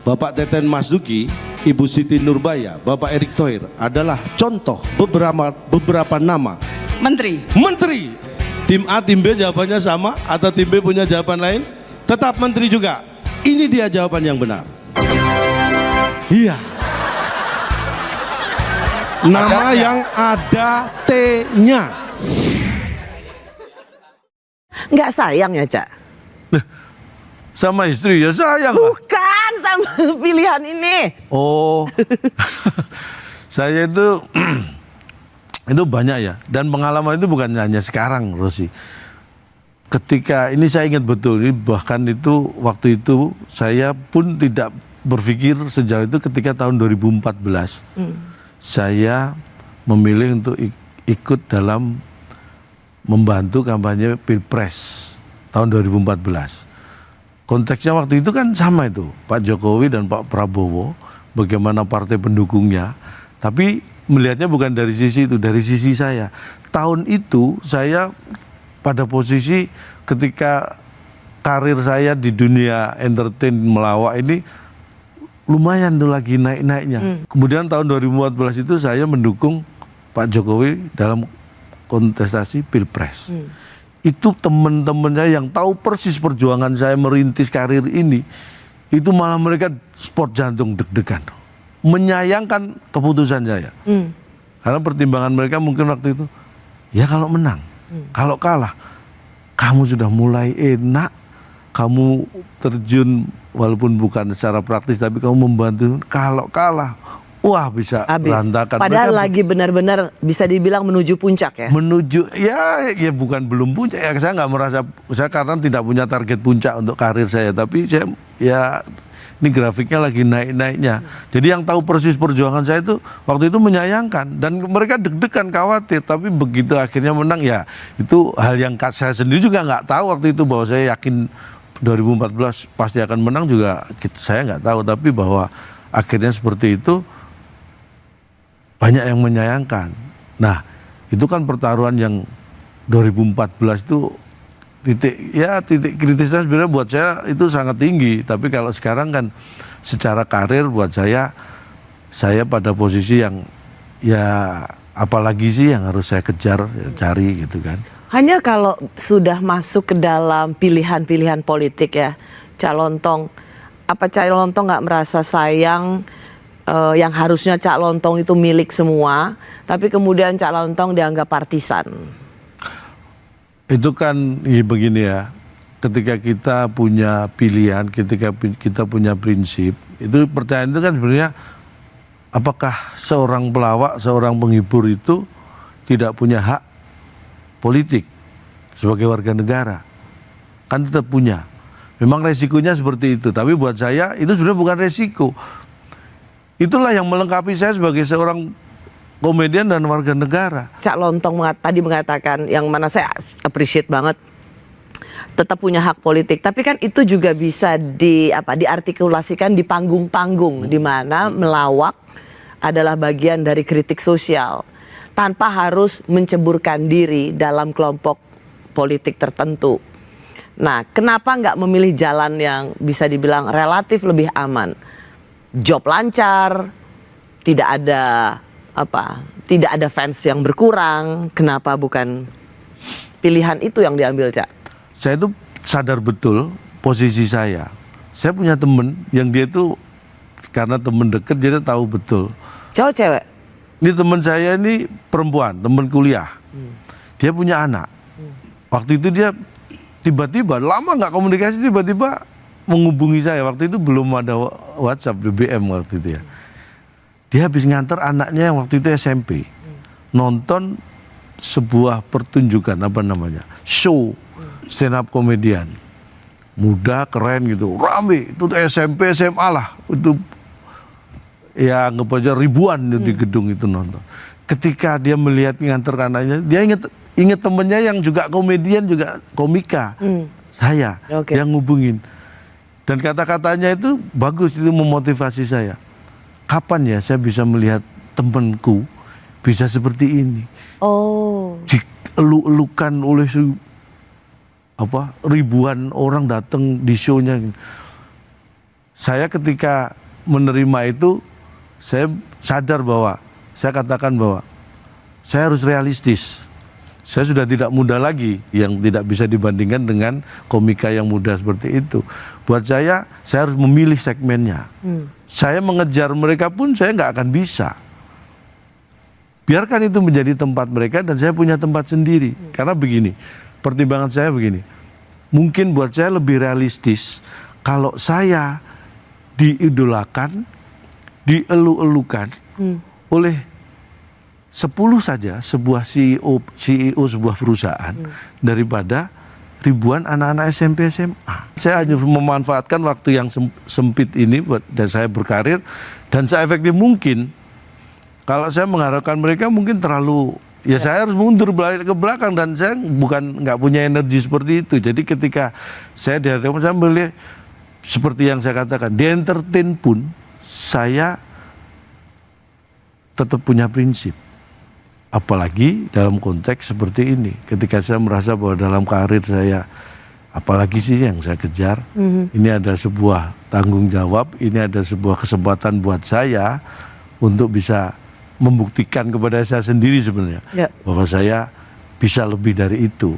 Bapak Teten Mas Duki, Ibu Siti Nurbaya, Bapak Erick Thohir adalah contoh beberapa nama Menteri. menteri. Tim A, tim B jawabannya sama atau tim B punya jawaban lain? Tetap menteri juga. Ini dia jawaban yang benar. Iya. Nama yang ada T-nya. Nggak sayang ya, Cak? Sama istri ya sayang lah. Bukan sama pilihan ini. Oh, saya itu banyak ya. Dan pengalaman itu bukan hanya sekarang, Rosi. Ketika ini saya ingat betul, bahkan itu waktu itu saya pun tidak berpikir sejauh itu ketika tahun 2014. Saya memilih untuk ikut dalam membantu kampanye Pilpres tahun 2014. Konteksnya waktu itu kan sama itu, Pak Jokowi dan Pak Prabowo, bagaimana partai pendukungnya. Tapi melihatnya bukan dari sisi itu, dari sisi saya. Tahun itu saya pada posisi ketika karir saya di dunia entertain melawak ini lumayan tuh lagi naik-naiknya. Kemudian tahun 2014 itu saya mendukung Pak Jokowi dalam kontestasi Pilpres. Itu teman-teman saya yang tahu persis perjuangan saya merintis karir ini, itu malah mereka sport jantung deg-degan, menyayangkan keputusan saya. Karena pertimbangan mereka mungkin waktu itu, ya kalau menang, kalau kalah, kamu sudah mulai enak, kamu terjun walaupun bukan secara praktis, tapi kamu membantu. Kalau kalah, wah bisa berantakan. Padahal mereka lagi benar-benar bisa dibilang menuju puncak ya? menuju ya bukan belum puncak ya, saya nggak merasa, saya karena tidak punya target puncak untuk karir saya, tapi saya ya ini grafiknya lagi naik-naiknya. Jadi yang tahu persis perjuangan saya itu waktu itu menyayangkan dan mereka deg-degan khawatir, tapi begitu akhirnya menang ya itu hal yang saya sendiri juga nggak tahu waktu itu, bahwa saya yakin 2014 pasti akan menang juga saya nggak tahu, tapi bahwa akhirnya seperti itu banyak yang menyayangkan. Nah, itu kan pertaruhan yang 2014 itu titik kritisnya sebenarnya buat saya itu sangat tinggi. Tapi kalau sekarang kan secara karir buat saya pada posisi yang ya apalagi sih yang harus saya kejar, ya, cari gitu kan. Hanya kalau sudah masuk ke dalam pilihan-pilihan politik ya, Cak Lontong, apa Cak Lontong nggak merasa sayang yang harusnya Cak Lontong itu milik semua, tapi kemudian Cak Lontong dianggap partisan? Itu kan ya begini ya, ketika kita punya pilihan, ketika kita punya prinsip, itu pertanyaan itu kan sebenarnya apakah seorang pelawak, seorang penghibur itu tidak punya hak politik sebagai warga negara? Kan tetap punya. Memang resikonya seperti itu, tapi buat saya itu sebenarnya bukan resiko. Itulah yang melengkapi saya sebagai seorang komedian dan warga negara. Cak Lontong tadi mengatakan, yang mana saya appreciate banget, tetap punya hak politik, tapi kan itu juga bisa diartikulasikan di panggung-panggung, di mana melawak adalah bagian dari kritik sosial tanpa harus menceburkan diri dalam kelompok politik tertentu. Nah, kenapa nggak memilih jalan yang bisa dibilang relatif lebih aman? Job lancar, tidak ada fans yang berkurang. Kenapa bukan pilihan itu yang diambil, Cak? Saya itu sadar betul posisi saya. Saya punya temen yang dia itu karena temen deket dia tahu betul. Cowok cewek? Ini teman saya ini perempuan, teman kuliah. Dia punya anak. Waktu itu dia tiba-tiba lama nggak komunikasi, tiba-tiba menghubungi saya. Waktu itu belum ada WhatsApp, BBM waktu itu ya. Dia habis nganter anaknya yang waktu itu SMP, nonton sebuah pertunjukan show stand up komedian, muda keren gitu, rame itu SMP SMA lah, itu ya anggap aja ribuan di gedung itu nonton. Ketika dia melihat nganter anaknya, dia inget temennya yang juga komedian, juga komika, saya yang ngubungin. Dan kata-katanya itu bagus, itu memotivasi saya. Kapan ya saya bisa melihat temanku bisa seperti ini? Oh. Dieluk-elukan oleh ribuan orang datang di show-nya. saya ketika menerima itu, saya sadar bahwa, saya katakan bahwa saya harus realistis. Saya sudah tidak muda lagi, yang tidak bisa dibandingkan dengan komika yang muda seperti itu. Buat saya harus memilih segmennya. Saya mengejar mereka pun saya nggak akan bisa. Biarkan itu menjadi tempat mereka dan saya punya tempat sendiri. Karena begini, pertimbangan saya begini. Mungkin buat saya lebih realistis kalau saya diidolakan, dielu-elukan oleh 10 saja sebuah CEO sebuah perusahaan daripada ribuan anak-anak SMP SMA. Saya hanya memanfaatkan waktu yang sempit ini dan saya berkarir dan seefektif mungkin. Kalau saya mengharapkan mereka mungkin terlalu, ya saya harus mundur ke belakang dan saya nggak punya energi seperti itu. Jadi ketika saya dihadapkan, saya melihat seperti yang saya katakan, di entertain pun saya tetap punya prinsip. Apalagi dalam konteks seperti ini, ketika saya merasa bahwa dalam karir saya, apalagi sih yang saya kejar, ini ada sebuah tanggung jawab, ini ada sebuah kesempatan buat saya untuk bisa membuktikan kepada saya sendiri sebenarnya bahwa saya bisa lebih dari itu.